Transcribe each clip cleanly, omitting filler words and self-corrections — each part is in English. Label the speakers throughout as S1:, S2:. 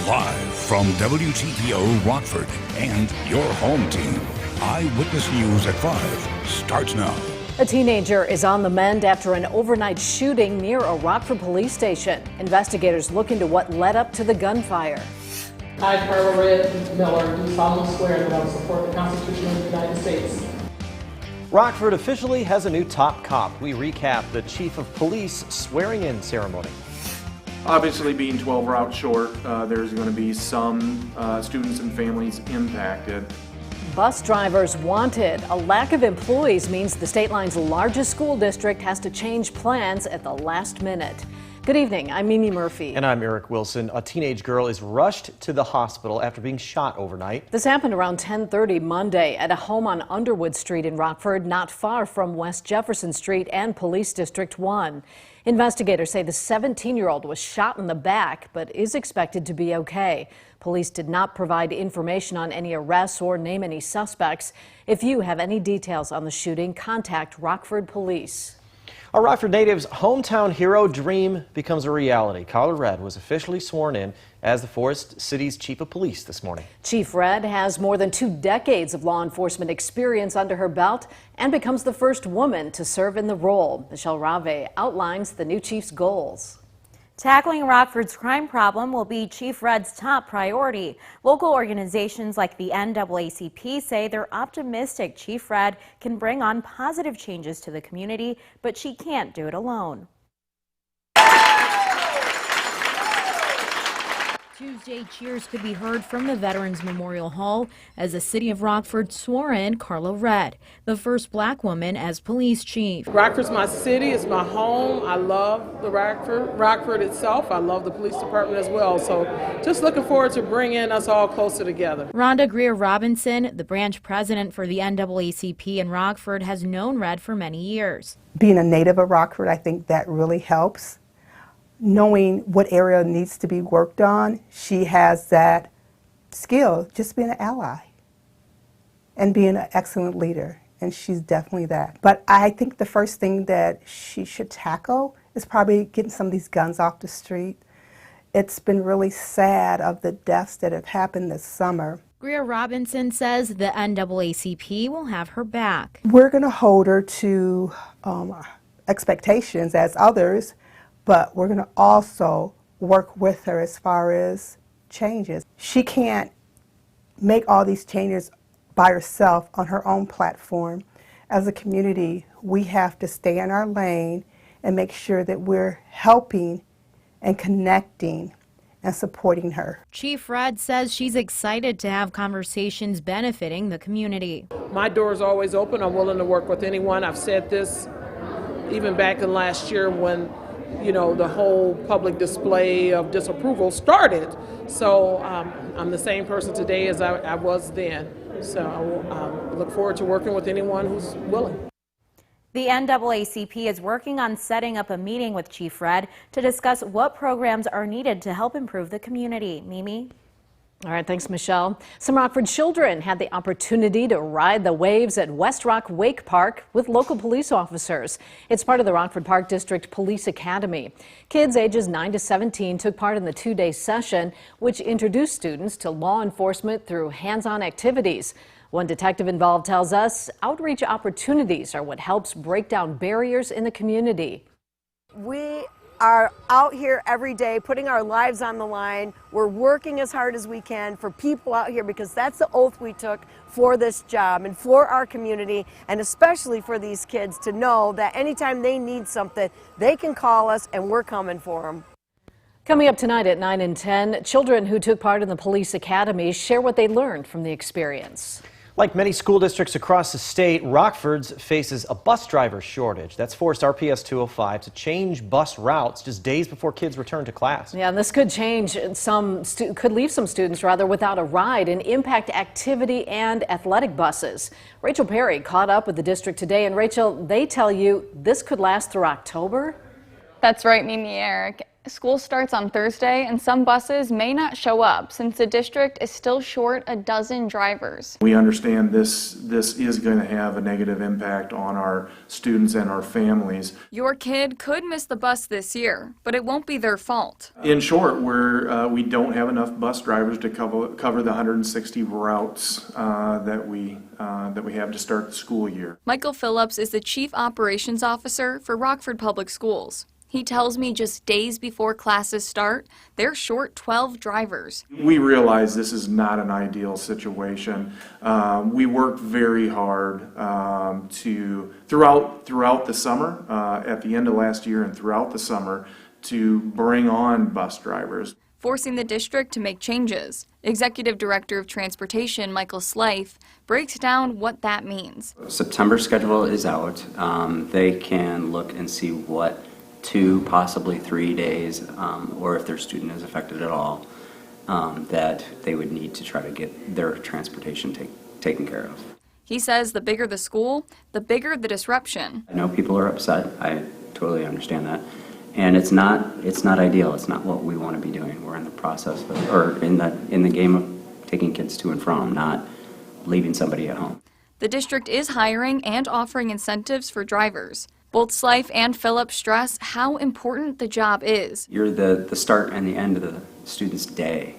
S1: Live from WTVO Rockford and your home team, Eyewitness News at 5 starts now.
S2: A teenager is on the mend after an overnight shooting near a Rockford police station. Investigators look into what led up to the gunfire.
S3: I, Carla Redd, Miller, do solemnly swear that I will support the Constitution of the United States.
S4: Rockford officially has a new top cop. We recap the chief of police swearing-in ceremony.
S5: Obviously, being 12 routes short, there's going to be some students and families impacted.
S2: Bus drivers wanted. A lack of employees means the state line's largest school district has to change plans at the last minute. Good evening, I'm Mimi Murphy.
S4: And I'm Eric Wilson. A teenage girl is rushed to the hospital after being shot overnight.
S2: This happened around 10:30 Monday at a home on Underwood Street in Rockford, not far from West Jefferson Street and Police District 1. Investigators say the 17-year-old was shot in the back, but is expected to be okay. Police did not provide information on any arrests or name any suspects. If you have any details on the shooting, contact Rockford Police.
S4: A Rockford native's hometown hero dream becomes a reality. Carla Redd was officially sworn in as the Forest City's chief of police this morning.
S2: Chief Redd has more than 2 decades of law enforcement experience under her belt and becomes the first woman to serve in the role. Michelle Rave outlines the new chief's goals.
S6: Tackling Rockford's crime problem will be Chief Redd's top priority. Local organizations like the NAACP say they're optimistic Chief Redd can bring on positive changes to the community, but she can't do it alone.
S7: Tuesday, cheers could be heard from the Veterans Memorial Hall as the city of Rockford swore in Carla Redd, the first black woman as police chief.
S3: Rockford's my city, it's my home. I love the Rockford itself. I love the police department as well. So just looking forward to bringing us all closer together.
S7: Rhonda Greer-Robinson, the branch president for the NAACP in Rockford, has known Redd for many years.
S8: Being a native of Rockford, I think that really helps. Knowing what area needs to be worked on, she has that skill, just being an ally and being an excellent leader, and she's definitely that. But I think the first thing that she should tackle is probably getting some of these guns off the street. It's been really sad of the deaths that have happened this summer.
S7: Greer-Robinson says the NAACP will have her back.
S8: We're going to hold her to expectations as others, but we're going to also work with her as far as changes. She can't make all these changes by herself on her own platform. As a community, we have to stay in our lane and make sure that we're helping and connecting and supporting her.
S7: Chief Redd says she's excited to have conversations benefiting the community.
S3: My door is always open. I'm willing to work with anyone. I've said this even back in last year when the whole public display of disapproval started. So I'm the same person today as I was then. So I look forward to working with anyone who's willing.
S6: The NAACP is working on setting up a meeting with Chief Redd to discuss what programs are needed to help improve the community. Mimi?
S2: All right, thanks, Michelle. Some Rockford children had the opportunity to ride the waves at West Rock Wake Park with local police officers. It's part of the Rockford Park District Police Academy. Kids ages 9 to 17 took part in the 2-day session, which introduced students to law enforcement through hands-on activities. One detective involved tells us outreach opportunities are what helps break down barriers in the community.
S9: We are out here every day putting our lives on the line. We're working as hard as we can for people out here because that's the oath we took for this job and for our community, and especially for these kids to know that anytime they need something, they can call us and we're coming for them.
S2: Coming up tonight at 9 and 10, children who took part in the police academy share what they learned from the experience.
S4: Like many school districts across the state, Rockford's faces a bus driver shortage. That's forced RPS 205 to change bus routes just days before kids return to class.
S2: Yeah, and this could could leave some students without a ride and impact activity and athletic buses. Rachel Perry caught up with the district today, and Rachel, they tell you this could last through October?
S10: That's right, Mimi, Eric. School starts on Thursday, and some buses may not show up since the district is still short a dozen drivers.
S5: We understand this is going to have a negative impact on our students and our families.
S10: Your kid could miss the bus this year, but it won't be their fault.
S5: In short, we don't have enough bus drivers to cover the 160 routes that we have to start the school year.
S10: Michael Phillips is the Chief Operations Officer for Rockford Public Schools. He tells me just days before classes start, they're short 12 drivers.
S5: We realize this is not an ideal situation. We worked very hard throughout the summer, at the end of last year and throughout the summer, to bring on bus drivers,
S10: forcing the district to make changes. Executive Director of Transportation Michael Slife breaks down what that means.
S11: September schedule is out. They can look and see what 2, possibly 3 days, or if their student is affected at all, that they would need to try to get their transportation taken care of.
S10: He says the bigger the school, the bigger the disruption.
S11: I know people are upset. I totally understand that. And it's not ideal. It's not what we want to be doing. We're in the process in the game of taking kids to and from, not leaving somebody at home.
S10: The district is hiring and offering incentives for drivers. Both Slife and Phillips stress how important the job is.
S11: You're the start and the end of the student's day.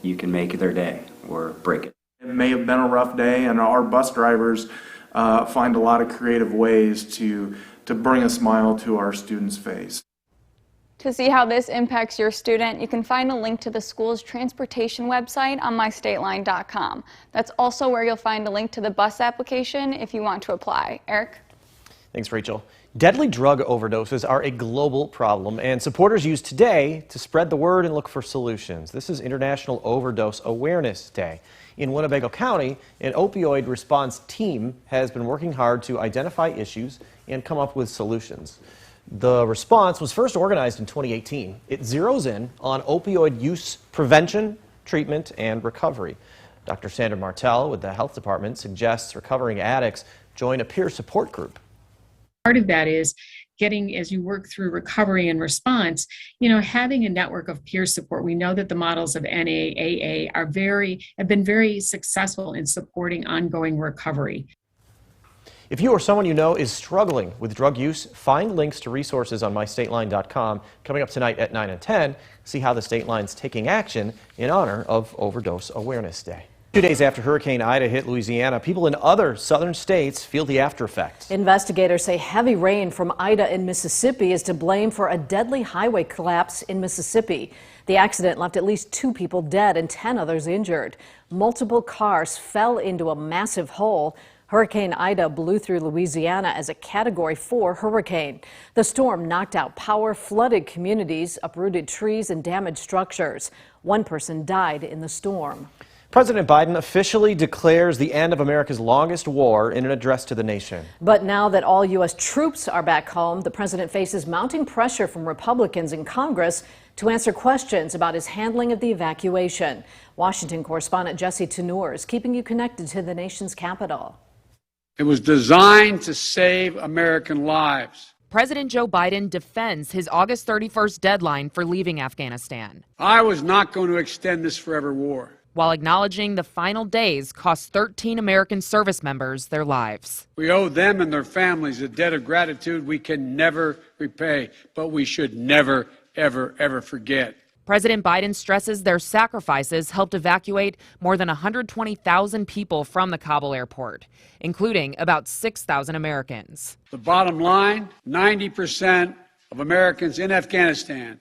S11: You can make their day or break it.
S5: It may have been a rough day, and our bus drivers find a lot of creative ways to bring a smile to our students' face.
S10: To see how this impacts your student, you can find a link to the school's transportation website on mystateline.com. That's also where you'll find a link to the bus application if you want to apply. Eric?
S4: Thanks, Rachel. Deadly drug overdoses are a global problem, and supporters use today to spread the word and look for solutions. This is International Overdose Awareness Day. In Winnebago County, an opioid response team has been working hard to identify issues and come up with solutions. The response was first organized in 2018. It zeroes in on opioid use prevention, treatment, and recovery. Dr. Sandra Martell with the Health Department suggests recovering addicts join a peer support group.
S12: Part of that is getting, as you work through recovery and response, having a network of peer support. We know that the models of NAAA have been very successful in supporting ongoing recovery.
S4: If you or someone you know is struggling with drug use, find links to resources on mystateline.com. Coming up tonight at 9 and 10, see how the state line's taking action in honor of Overdose Awareness Day. 2 days after Hurricane Ida hit Louisiana, people in other southern states feel the after effects.
S2: Investigators say heavy rain from Ida in Mississippi is to blame for a deadly highway collapse in Mississippi. The accident left at least 2 people dead and 10 others injured. Multiple cars fell into a massive hole. Hurricane Ida blew through Louisiana as a Category 4 hurricane. The storm knocked out power, flooded communities, uprooted trees, and damaged structures. 1 person died in the storm.
S4: President Biden officially declares the end of America's longest war in an address to the nation.
S2: But now that all U.S. troops are back home, the president faces mounting pressure from Republicans in Congress to answer questions about his handling of the evacuation. Washington correspondent Jesse Tenor is keeping you connected to the nation's capital.
S13: It was designed to save American lives.
S14: President Joe Biden defends his August 31st deadline for leaving Afghanistan.
S13: I was not going to extend this forever war,
S14: while acknowledging the final days cost 13 American service members their lives.
S13: We owe them and their families a debt of gratitude we can never repay, but we should never, ever, ever forget.
S14: President Biden stresses their sacrifices helped evacuate more than 120,000 people from the Kabul airport, including about 6,000 Americans.
S13: The bottom line, 90% of Americans in Afghanistan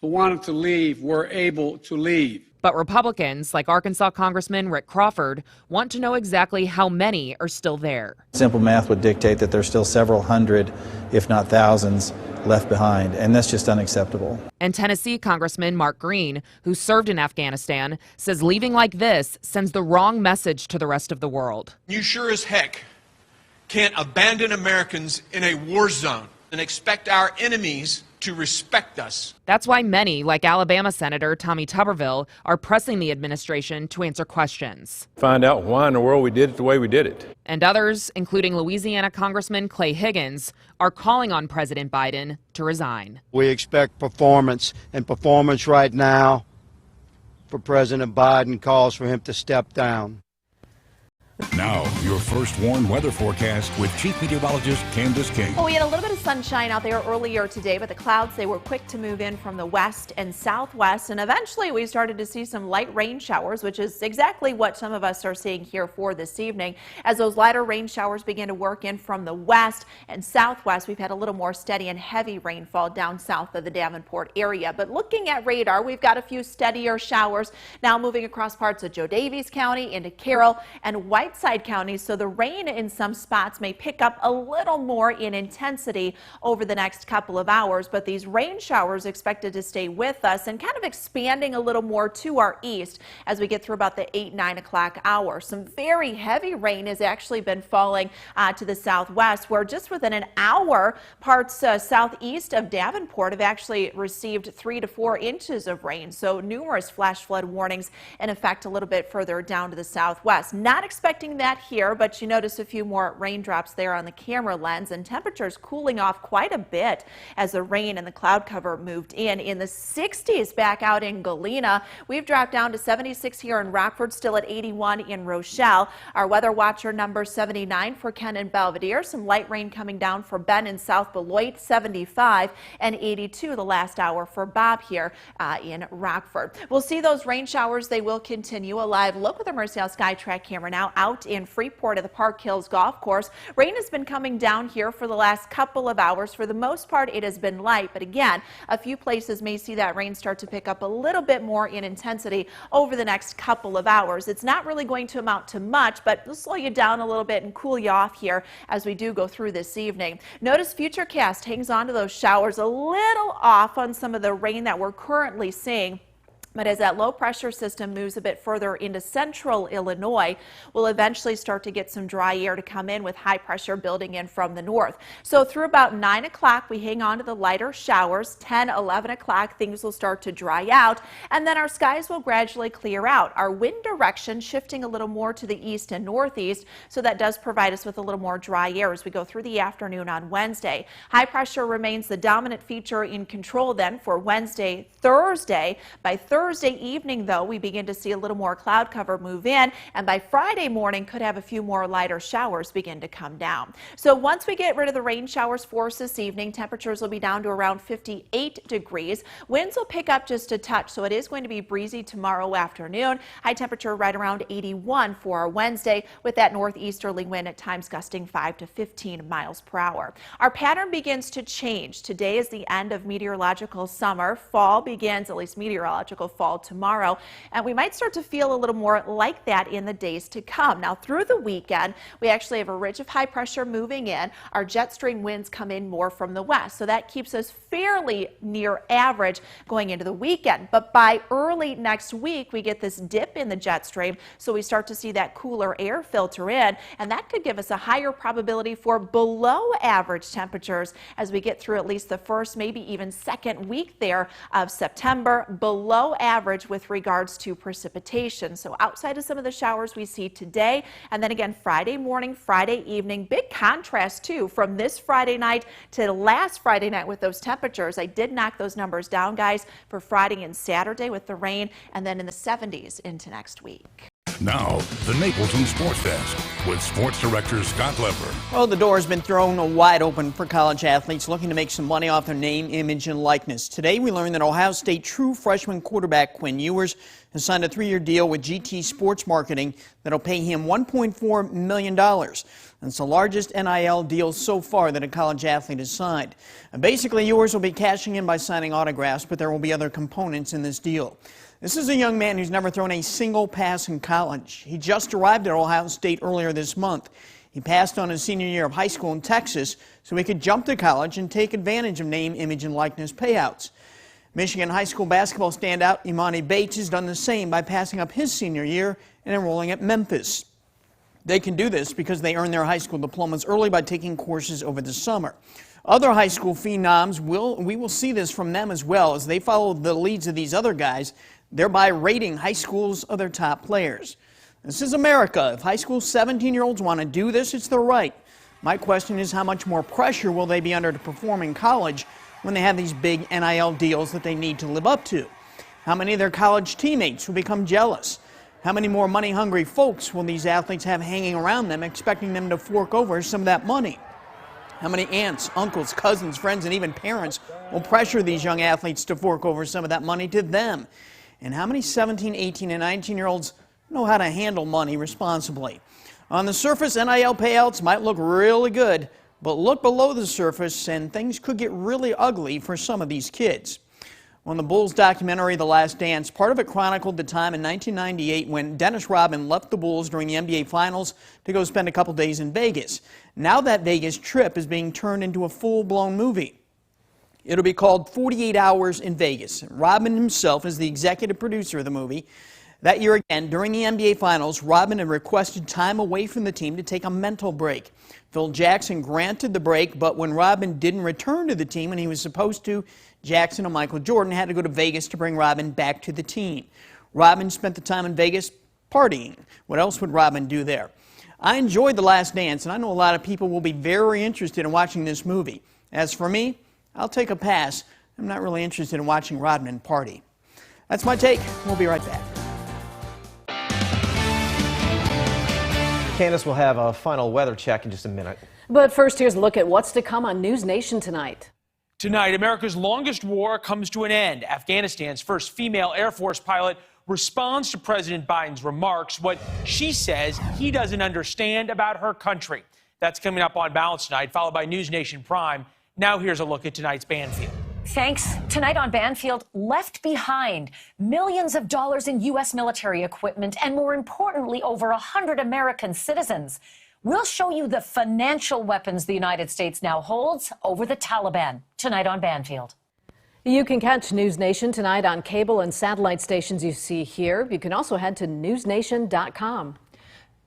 S13: who wanted to leave were able to leave.
S14: But Republicans, like Arkansas Congressman Rick Crawford, want to know exactly how many are still there.
S15: Simple math would dictate that there's still several hundred, if not thousands, left behind, and that's just unacceptable.
S14: And Tennessee Congressman Mark Green, who served in Afghanistan, says leaving like this sends the wrong message to the rest of the world.
S16: You sure as heck can't abandon Americans in a war zone and expect our enemies to respect us.
S14: That's why many, like Alabama Senator Tommy Tuberville, are pressing the administration to answer questions.
S17: Find out why in the world we did it the way we did it.
S14: And others, including Louisiana Congressman Clay Higgins, are calling on President Biden to resign.
S18: We expect performance, and performance right now for President Biden calls for him to step down.
S1: Now, your first warned weather forecast with Chief Meteorologist Candace King.
S19: Well, we had a little bit of sunshine out there earlier today, but the clouds, they were quick to move in from the west and southwest, and eventually we started to see some light rain showers, which is exactly what some of us are seeing here for this evening. As those lighter rain showers begin to work in from the west and southwest, we've had a little more steady and heavy rainfall down south of the Davenport area. But looking at radar, we've got a few steadier showers now moving across parts of Joe Daviess County into Carroll and Whiteside counties, so the rain in some spots may pick up a little more in intensity over the next couple of hours, but these rain showers expected to stay with us and kind of expanding a little more to our east as we get through about the 8-9 o'clock hour. Some very heavy rain has actually been falling to the southwest, where just within an hour, parts southeast of Davenport have actually received 3 to 4 inches of rain, so numerous flash flood warnings in effect a little bit further down to the southwest. Not expecting that here, but you notice a few more raindrops there on the camera lens, and temperatures cooling off quite a bit as the rain and the cloud cover moved in the 60s back out in Galena. We've dropped down to 76 here in Rockford, still at 81 in Rochelle. Our weather watcher number 79 for Ken and Belvedere. Some light rain coming down for Ben in South Beloit, 75, and 82 the last hour for Bob here in Rockford. We'll see those rain showers. They will continue. A live look with a Mercial Skytrack camera now out in Freeport at the Park Hills Golf Course. Rain has been coming down here for the last couple of hours. For the most part, it has been light, but again, a few places may see that rain start to pick up a little bit more in intensity over the next couple of hours. It's not really going to amount to much, but it'll slow you down a little bit and cool you off here as we do go through this evening. Notice Futurecast hangs on to those showers a little off on some of the rain that we're currently seeing. But as that low pressure system moves a bit further into central Illinois, we'll eventually start to get some dry air to come in with high pressure building in from the north. So through about 9 o'clock, we hang on to the lighter showers. 10, 11 o'clock, things will start to dry out, and then our skies will gradually clear out. Our wind direction shifting a little more to the east and northeast, so that does provide us with a little more dry air as we go through the afternoon on Wednesday. High pressure remains the dominant feature in control then for Wednesday, Thursday. By Thursday evening, though, we begin to see a little more cloud cover move in, and by Friday morning could have a few more lighter showers begin to come down. So once we get rid of the rain showers for us this evening, temperatures will be down to around 58 degrees. Winds will pick up just a touch, so it is going to be breezy tomorrow afternoon. High temperature right around 81 for our Wednesday, with that northeasterly wind at times gusting 5 to 15 miles per hour. Our pattern begins to change. Today is the end of meteorological summer. Fall begins, at least meteorological fall, tomorrow, and we might start to feel a little more like that in the days to come. Now through the weekend, we actually have a ridge of high pressure moving in. Our jet stream winds come in more from the west, so that keeps us fairly near average going into the weekend. But by early next week, we get this dip in the jet stream, so we start to see that cooler air filter in, and that could give us a higher probability for below average temperatures as we get through at least the first, maybe even second week there of September. Below average with regards to precipitation. So outside of some of the showers we see today, and then again Friday morning, Friday evening, big contrast too from this Friday night to last Friday night with those temperatures. I did knock those numbers down, guys, for Friday and Saturday with the rain, and then in the 70s into next week.
S1: Now, the Napleton Sports Desk with Sports Director Scott Lever.
S20: Well, the door has been thrown wide open for college athletes looking to make some money off their name, image, and likeness. Today, we learned that Ohio State true freshman quarterback Quinn Ewers has signed a 3-year deal with GT Sports Marketing that'll pay him $1.4 million. That's the largest NIL deal so far that a college athlete has signed. And basically, Ewers will be cashing in by signing autographs, but there will be other components in this deal. This is a young man who's never thrown a single pass in college. He just arrived at Ohio State earlier this month. He passed on his senior year of high school in Texas so he could jump to college and take advantage of name, image, and likeness payouts. Michigan high school basketball standout Imani Bates has done the same by passing up his senior year and enrolling at Memphis. They can do this because they earn their high school diplomas early by taking courses over the summer. Other high school phenoms, we will see this from them as well as they follow the leads of these other guys, thereby rating high schools of their top players. This is America. If high school 17-year-olds want to do this, it's their right. My question is, how much more pressure will they be under to perform in college when they have these big NIL deals that they need to live up to? How many of their college teammates will become jealous? How many more money-hungry folks will these athletes have hanging around them, expecting them to fork over some of that money? How many aunts, uncles, cousins, friends, and even parents will pressure these young athletes to fork over some of that money to them? And how many 17, 18, and 19-year-olds know how to handle money responsibly? On the surface, NIL payouts might look really good, but look below the surface and things could get really ugly for some of these kids. On the Bulls documentary, The Last Dance, part of it chronicled the time in 1998 when Dennis Rodman left the Bulls during the NBA Finals to go spend a couple days in Vegas. Now that Vegas trip is being turned into a full-blown movie. It'll be called 48 Hours in Vegas. Rodman himself is the executive producer of the movie. That year again, during the NBA Finals, Rodman had requested time away from the team to take a mental break. Phil Jackson granted the break, but when Rodman didn't return to the team when he was supposed to, Jackson and Michael Jordan had to go to Vegas to bring Rodman back to the team. Rodman spent the time in Vegas partying. What else would Rodman do there? I enjoyed The Last Dance, and I know a lot of people will be very interested in watching this movie. As for me, I'll take a pass. I'm not really interested in watching Rodman party. That's my take. We'll be right back.
S4: Candace will have a final weather check in just a minute.
S2: But first, here's a look at what's to come on News Nation tonight.
S16: Tonight, America's longest war comes to an end. Afghanistan's first female Air Force pilot responds to President Biden's remarks, what she says he doesn't understand about her country. That's coming up on Balance tonight, followed by News Nation Prime. Now here's a look at tonight's Banfield.
S21: Thanks. Tonight on Banfield, left behind. Millions of dollars in U.S. military equipment and, more importantly, over 100 American citizens. We'll show you the financial weapons the United States now holds over the Taliban. Tonight on Banfield.
S2: You can catch News Nation tonight on cable and satellite stations you see here. You can also head to newsnation.com.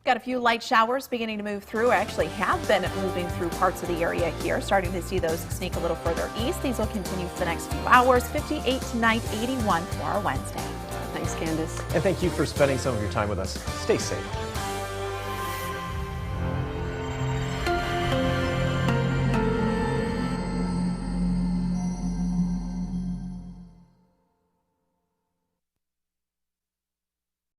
S19: Got a few light showers beginning to move through. Actually have been moving through parts of the area here. Starting to see those sneak a little further east. These will continue for the next few hours. 58 tonight, 81 for our Wednesday.
S2: Thanks, Candace.
S4: And thank you for spending some of your time with us. Stay safe.